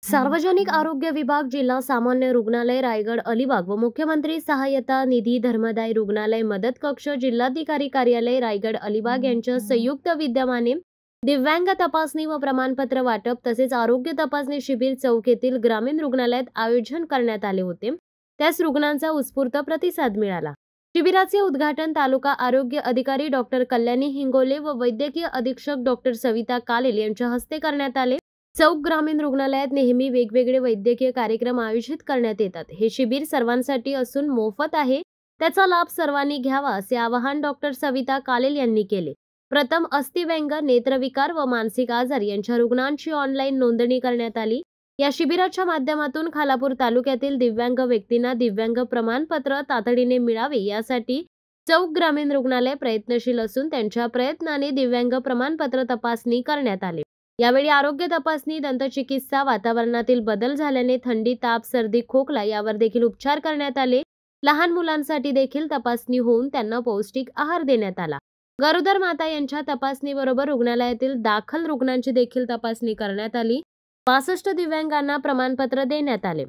सार्वजनिक आरोग्य विभाग, जिल्हा सामान्य रुग्णालय रायगड अलिबाग व मुख्यमंत्री सहायता निधी धर्मदाय रुग्णालय मदत कक्ष, जिल्हाधिकारी कार्यालय रायगड अलिबाग यांच्या संयुक्त विद्यमाने दिव्यांग तपासणी व प्रमाणपत्र वाटप तसेच आरोग्य तपासणी शिबिर चौक येथील ग्रामीण रुग्णालयात आयोजन करण्यात आले होते। त्यास रुग्णांचा उत्स्फूर्त प्रतिसाद मिळाला। शिबिराचे उद्घाटन तालुका आरोग्य अधिकारी डॉक्टर कल्याणी हिंगोले व वैद्यकीय अधीक्षक डॉक्टर सविता कालेल यांच्या हस्ते करण्यात आले। चौक ग्रामीण रुग्णालयात नेहमी वेगवेगळे वैद्यकीय कार्यक्रम आयोजित करण्यात येतात। हे शिबिर सर्वांसाठी असून मोफत आहे, त्याचा लाभ सर्वांनी घ्यावा असे आवाहन डॉक्टर सविता कालेल यांनी केले। प्रथम अस्थिव्यंग, नेत्रविकार व मानसिक आजार यांच्या रुग्णांची ऑनलाईन नोंदणी करण्यात आली। या शिबिराच्या माध्यमातून खालापूर तालुक्यातील दिव्यांग व्यक्तींना दिव्यांग प्रमाणपत्र तातडीने मिळावे यासाठी चौक ग्रामीण रुग्णालय प्रयत्नशील असून त्यांच्या प्रयत्नाने दिव्यांग प्रमाणपत्र तपासणी करण्यात आले। यावेळी आरोग्य तपासणी, दंतचिकित्सा, वातावरणातील बदल झाल्याने थंडी, ताप, सर्दी, खोकला यावर देखील उपचार करण्यात आले। लहान मुलांसाठी देखील तपासणी होऊन त्यांना पौष्टिक आहार देण्यात आला। गरोदर माता यांच्या तपासणीबरोबर रुग्णालयातील दाखल रुग्णांची देखील तपासणी करण्यात आली। 62 दिव्यांगांना प्रमाणपत्र देण्यात आले।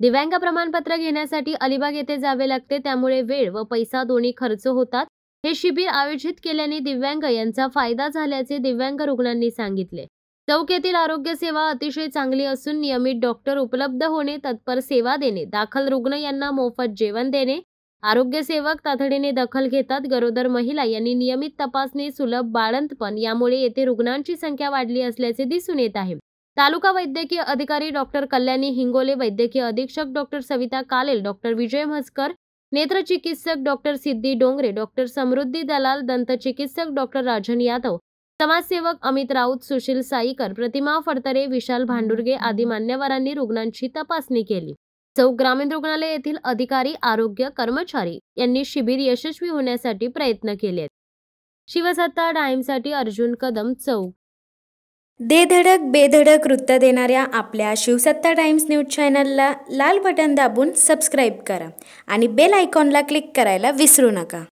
दिव्यांग प्रमाणपत्र घेण्यासाठी अलिबाग येथे जावे लागते, त्यामुळे वेळ व पैसा दोन्ही खर्च होतात। हे शिबिर आयोजित केल्याने दिव्यांग यांचा फायदा झाल्याचे दिव्यांग रुग्णांनी सांगितले। चौक येथील आरोग्य सेवा अतिशय चांगली असून नियमित डॉक्टर उपलब्ध होणे, तत्पर सेवा देणे, दाखल रुग्ण यांना मोफत जेवण देणे, आरोग्य सेवक तातडीने दखल घेतात। गरोदर महिला यांनी नियमित तपासणी, सुलभ बाळंतपण यामुळे येथे रुग्णांची संख्या वाढली असल्याचे दिसून येत आहे। तालुका वैद्यकीय अधिकारी डॉक्टर कल्याणी हिंगोले, वैद्यकीय अधीक्षक डॉक्टर सविता कालेल, डॉक्टर विजय म्हसकर, नेत्रचिकित्सक डॉक्टर सिद्धी डोंगरे, डॉक्टर समृद्धी दलाल, दंतचिकित्सक डॉक्टर राजन यादव, समाजसेवक अमित राऊत, सुशील साईकर, प्रतिमा फडतरे, विशाल भांडुर्गे आदी मान्यवरांनी रुग्णांची तपासणी केली। चौक ग्रामीण रुग्णालय येथील अधिकारी, आरोग्य कर्मचारी यांनी शिबिर यशस्वी होण्यासाठी प्रयत्न केले। शिवसत्ता टाइम्ससाठी अर्जुन कदम, चौक। दे धडक बेधडक वृत्त देणाऱ्या आपल्या शिवसत्ता टाइम्स न्यूज चॅनलला लाल बटन दाबून सबस्क्राईब करा आणि बेल आयकॉनला क्लिक करायला विसरू नका।